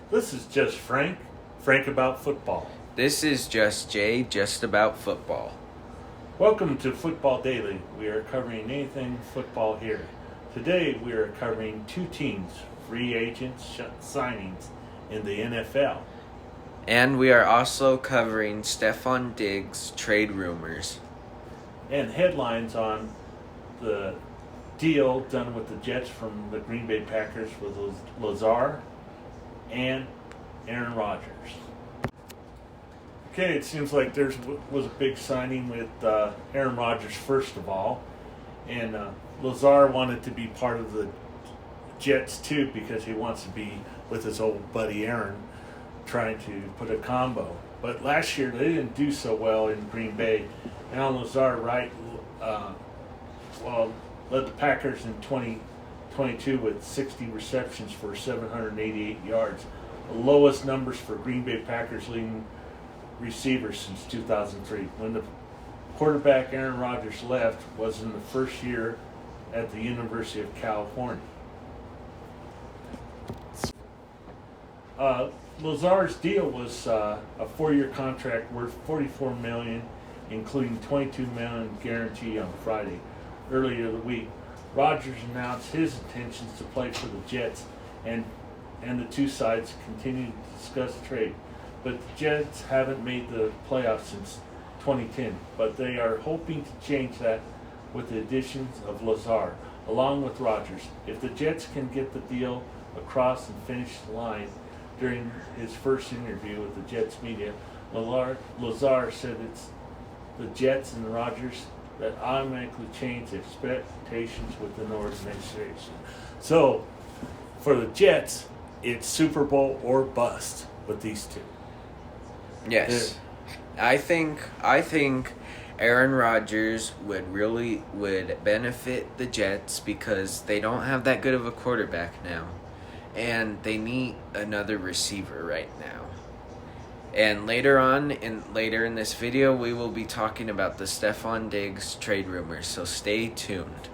This is just Frank. Frank about football. This is just Jay, just about football. Welcome to Football Daily. We are covering anything football here. Today we are covering two teams, free agents signings in the NFL. And we are also covering Stephon Diggs trade rumors. And headlines on the deal done with the Jets from the Green Bay Packers with Lazar and Aaron Rodgers. Okay, it seems like there was a big signing with Aaron Rodgers first of all, and Lazar wanted to be part of the Jets too because he wants to be with his old buddy Aaron, trying to put a combo. But last year they didn't do so well in Green Bay, and Lazar led the Packers in 2022 with 60 receptions for 788 yards, the lowest numbers for Green Bay Packers leading receivers since 2003. When the quarterback Aaron Rodgers left was in the first year at the University of California. Lazar's deal was a 4-year contract worth $44 million, including $22 million guarantee on Friday. Earlier the week, Rodgers announced his intentions to play for the Jets, and the two sides continue to discuss trade. But the Jets haven't made the playoffs since 2010, but they are hoping to change that with the additions of Lazar, along with Rodgers. If the Jets can get the deal across and finish the line, during his first interview with the Jets media, Lazar said it's the Jets and Rodgers that automatically change expectations within the organization. So, for the Jets, it's Super Bowl or bust with these two. Yes. I think Aaron Rodgers would benefit the Jets because they don't have that good of a quarterback now. And they need another receiver right now. And later in this video, we will be talking about the Stephon Diggs trade rumors, so stay tuned.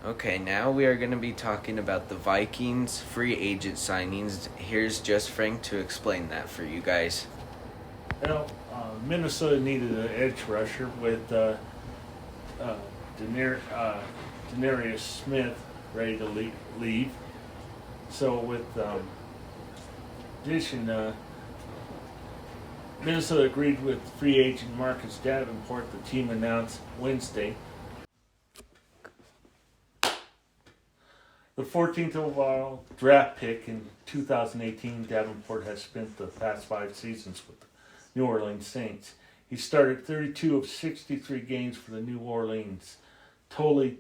Okay, now we are going to be talking about the Vikings free agent signings. Here's just Frank to explain that for you guys. Well, Minnesota needed an edge rusher with Denarius Smith ready to leave. So with addition, Minnesota agreed with free agent Marcus Davenport, the team announced Wednesday. The 14th overall draft pick in 2018, Davenport has spent the past 5 seasons with the New Orleans Saints. He started 32 of 63 games for the New Orleans, totaling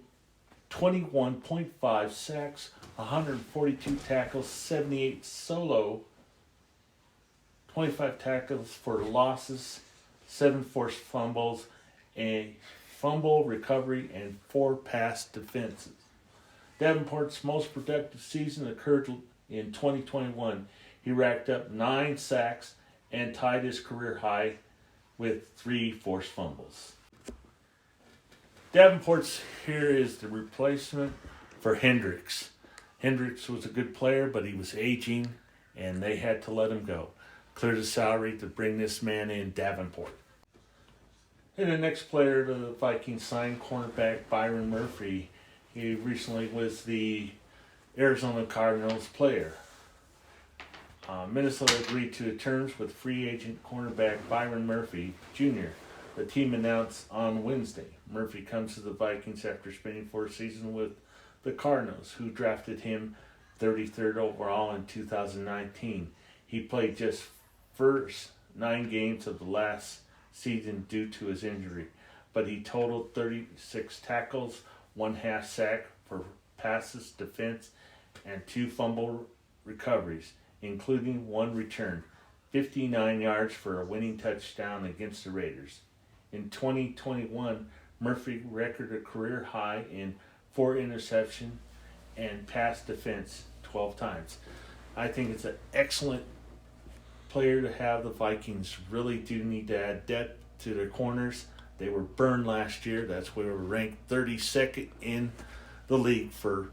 21.5 sacks, 142 tackles, 78 solo, 25 tackles for losses, 7 forced fumbles, a fumble recovery, and 4 pass defenses. Davenport's most productive season occurred in 2021. He racked up 9 sacks and tied his career high with 3 forced fumbles. Davenport's here is the replacement for Hendricks. Hendricks was a good player, but he was aging, and they had to let him go. Clear the salary to bring this man in, Davenport. And the next player the Vikings signed, cornerback Byron Murphy. He recently was the Arizona Cardinals player. Minnesota agreed to terms with free agent cornerback Byron Murphy Jr. The team announced on Wednesday. Murphy comes to the Vikings after spending 4 seasons with the Cardinals, who drafted him 33rd overall in 2019. He played just first 9 games of the last season due to his injury, but he totaled 36 tackles, 1 half sack for passes, defense, and 2 fumble recoveries, including 1 return, 59 yards for a winning touchdown against the Raiders. In 2021, Murphy recorded a career high in 4 interceptions and pass defense 12 times. I think it's an excellent player to have. The Vikings really do need to add depth to their corners. They were burned last year. That's why we were ranked 32nd in the league for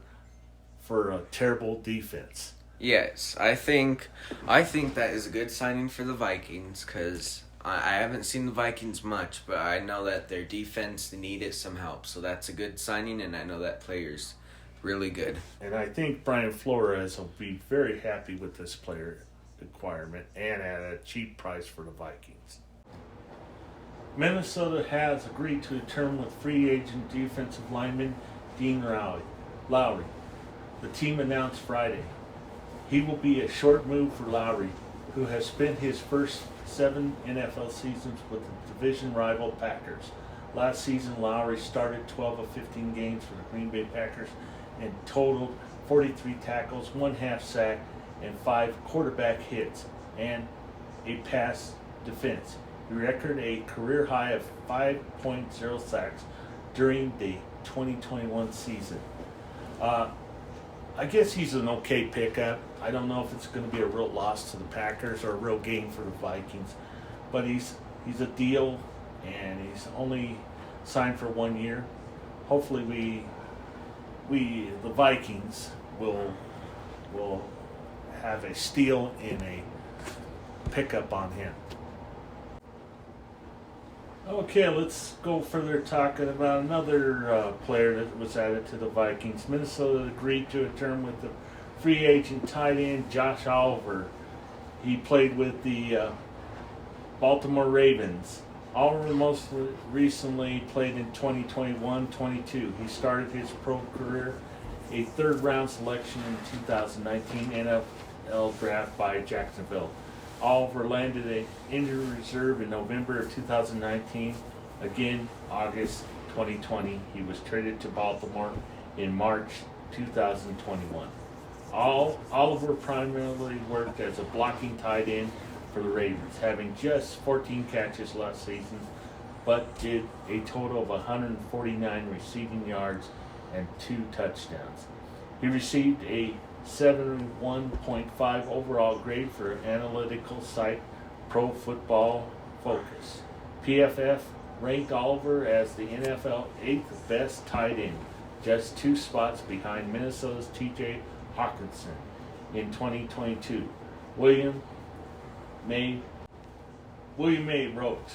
a terrible defense. Yes, I think that is a good signing for the Vikings because I haven't seen the Vikings much, but I know that their defense needed some help. So that's a good signing, and I know that player's really good. And I think Brian Flores will be very happy with this player requirement and at a cheap price for the Vikings. Minnesota has agreed to a term with free agent defensive lineman Dean Lowry. The team announced Friday. He will be a short move for Lowry, who has spent his first 7 NFL seasons with the division rival Packers. Last season, Lowry started 12 of 15 games for the Green Bay Packers and totaled 43 tackles, 1 half sack, and 5 quarterback hits, and a pass defense. He recorded a career high of 5.0 sacks during the 2021 season. I guess he's an okay pickup. I don't know if it's going to be a real loss to the Packers or a real gain for the Vikings, but he's a deal, and he's only signed for 1 year. Hopefully, the Vikings will have a steal in a pickup on him. Okay, let's go further talking about another player that was added to the Vikings. Minnesota agreed to a term with the free agent tight end Josh Oliver. He played with the Baltimore Ravens. Oliver most recently played in 2021-22. He started his pro career a third-round selection in 2019 NFL draft by Jacksonville. Oliver landed an injury reserve in November of 2019. Again, August 2020, he was traded to Baltimore in March 2021. Oliver primarily worked as a blocking tight end for the Ravens, having just 14 catches last season, but did a total of 149 receiving yards and 2 touchdowns. He received a 71.5 overall grade for analytical site Pro Football Focus. PFF ranked Oliver as the NFL 8th best tight end, just 2 spots behind Minnesota's T.J. Hawkinson in 2022. William May wrote,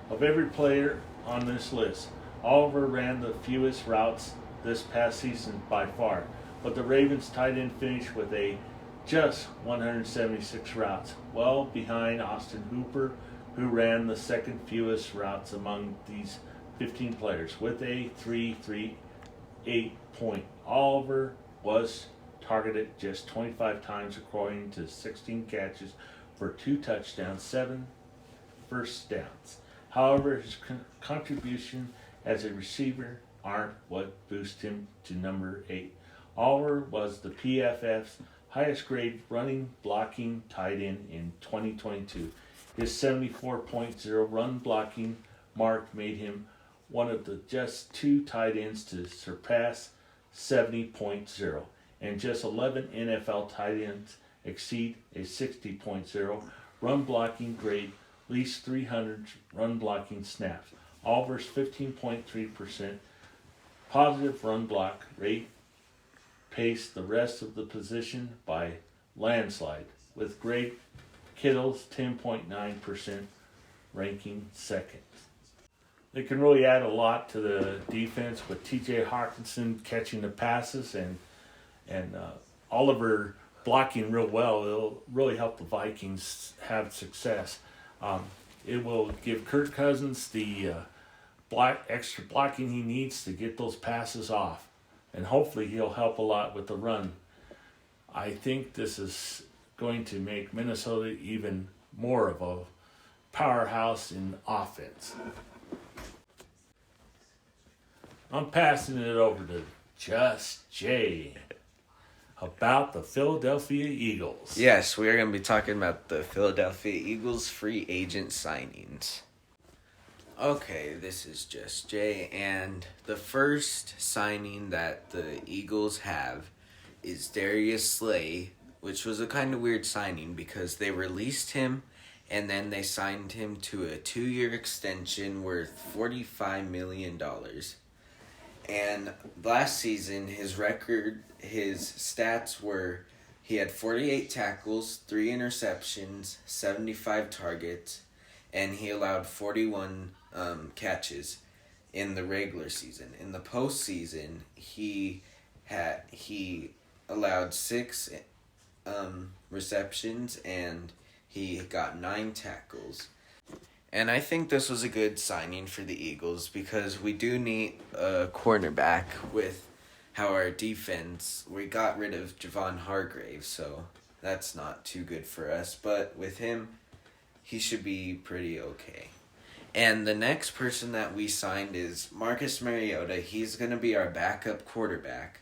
"Of every player on this list, Oliver ran the fewest routes this past season by far, but the Ravens tight end finished with just 176 routes, well behind Austin Hooper, who ran the second fewest routes among these 15 players with a 3.38 point. Oliver was targeted just 25 times according to 16 catches for 2 touchdowns, 7 first downs. However, his contribution as a receiver aren't what boosted him to number 8. Oliver was the PFF's highest grade running blocking tight end in 2022. His 74.0 run blocking mark made him one of the just 2 tight ends to surpass 70.0, and just 11 NFL tight ends exceed a 60.0 run blocking grade, at least 300 run blocking snaps. Oliver's 15.3% positive run block rate paced the rest of the position by landslide, with Greg Kittle's 10.9% ranking second. They can really add a lot to the defense with T.J. Hawkinson catching the passes and Oliver blocking real well. It'll really help the Vikings have success. It will give Kirk Cousins the extra blocking he needs to get those passes off. And hopefully he'll help a lot with the run. I think this is going to make Minnesota even more of a powerhouse in offense. I'm passing it over to Just Jay about the Philadelphia Eagles. Yes, we are going to be talking about the Philadelphia Eagles free agent signings. Okay, this is Just Jay, and the first signing that the Eagles have is Darius Slay, which was a kind of weird signing because they released him and then they signed him to a 2-year extension worth $45 million. And last season, his stats were He had 48 tackles, 3 interceptions, 75 targets, and he allowed 41 catches in the regular season. In the postseason, he allowed 6 receptions and he got 9 tackles. And I think this was a good signing for the Eagles because we do need a cornerback with how our defense, we got rid of Javon Hargrave, so that's not too good for us. But with him, he should be pretty okay. And the next person that we signed is Marcus Mariota. He's going to be our backup quarterback.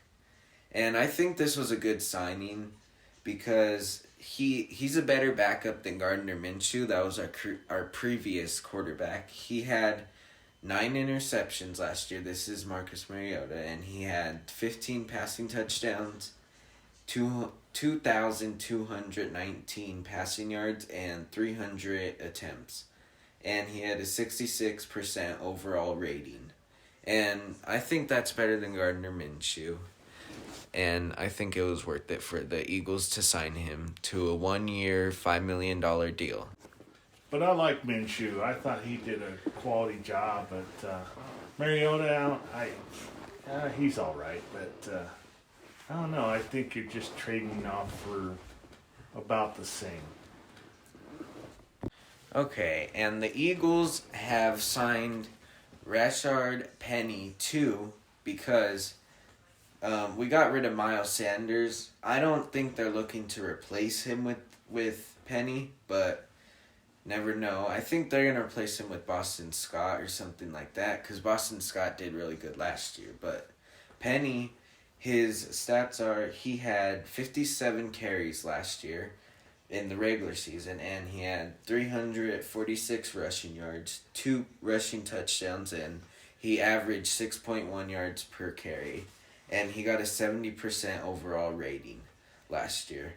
And I think this was a good signing because he's a better backup than Gardner Minshew. That was our previous quarterback. He had 9 interceptions last year. This is Marcus Mariota, and he had 15 passing touchdowns, 2,219 passing yards, and 300 attempts. And he had a 66% overall rating. And I think that's better than Gardner Minshew. And I think it was worth it for the Eagles to sign him to a 1-year, $5 million deal. But I like Minshew. I thought he did a quality job. But Mariota, he's all right. But I don't know. I think you're just trading off for about the same. Okay, and the Eagles have signed Rashard Penny too because we got rid of Miles Sanders. I don't think they're looking to replace him with Penny, but never know. I think they're going to replace him with Boston Scott or something like that because Boston Scott did really good last year. But Penny, his stats are he had 57 carries last year in the regular season, and he had 346 rushing yards, 2 rushing touchdowns, and he averaged 6.1 yards per carry. And he got a 70% overall rating last year.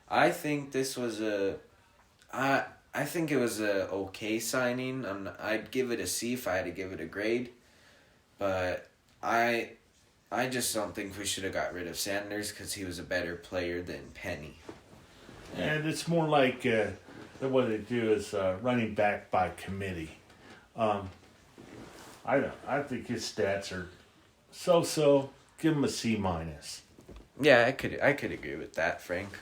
I think this was I think it was a okay signing. I'd give it a C if I had to give it a grade. But I just don't think we should have got rid of Sanders because he was a better player than Penny. And it's more like what they do is running back by committee. I think his stats are so. Give him a C-. Yeah, I could agree with that, Frank.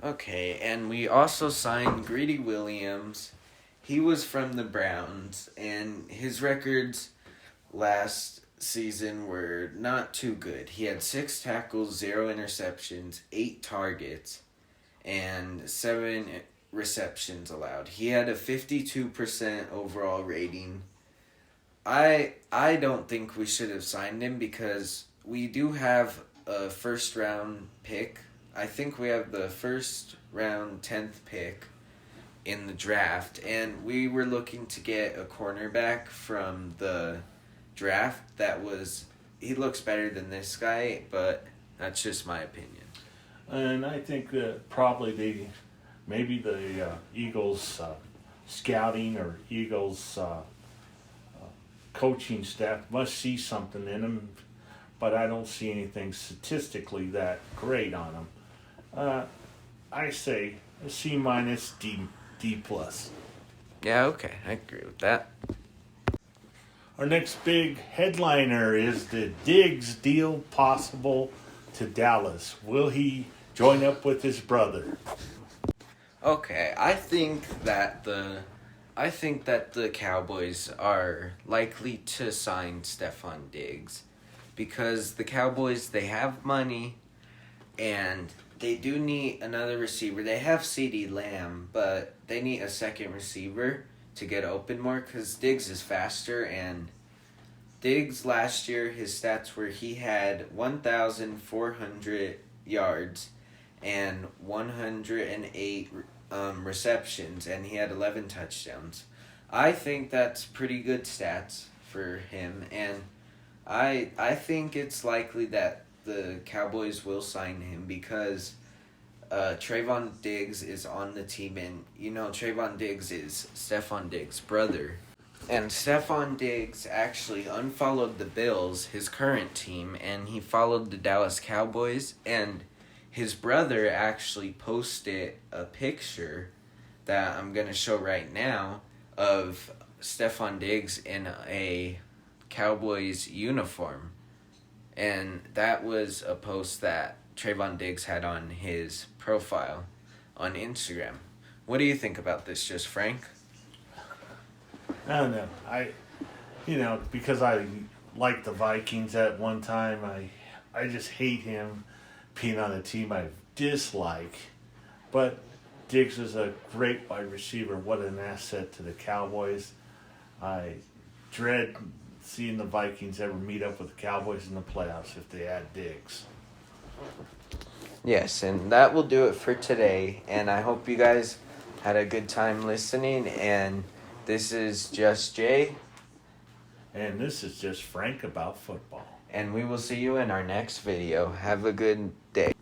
Okay, and we also signed Greedy Williams. He was from the Browns, and his records last season were not too good. He had 6 tackles, 0 interceptions, 8 targets, and 7 receptions allowed. He had a 52% overall rating. I don't think we should have signed him because we do have a first-round pick. I think we have the first-round 10th pick in the draft, and we were looking to get a cornerback from the draft he looks better than this guy, but that's just my opinion. And I think that probably maybe the Eagles scouting or Eagles coaching staff must see something in him, but I don't see anything statistically that great on him. I say a C-, D+. Yeah, okay, I agree with that. Our next big headliner is the Diggs deal possible to Dallas. Will he join up with his brother? Okay, I think that the Cowboys are likely to sign Stephon Diggs because the Cowboys, they have money and they do need another receiver. They have CeeDee Lamb, but they need a second receiver to get open more because Diggs is faster. And Diggs last year, his stats were he had 1,400 yards and 108 receptions, and he had 11 touchdowns. I think that's pretty good stats for him, and I think it's likely that the Cowboys will sign him because Trayvon Diggs is on the team, and Trayvon Diggs is Stephon Diggs' brother. And Stephon Diggs actually unfollowed the Bills, his current team, and he followed the Dallas Cowboys, and his brother actually posted a picture that I'm going to show right now of Stephon Diggs in a Cowboys uniform. And that was a post that Trayvon Diggs had on his profile on Instagram. What do you think about this, just Frank? I don't know. Because I liked the Vikings at one time, I just hate him being on a team I dislike. But Diggs is a great wide receiver. What an asset to the Cowboys. I dread seeing the Vikings ever meet up with the Cowboys in the playoffs if they add Diggs. Yes, and that will do it for today. And I hope you guys had a good time listening. And this is Just Jay. And this is just Frank about football. And we will see you in our next video. Have a good day.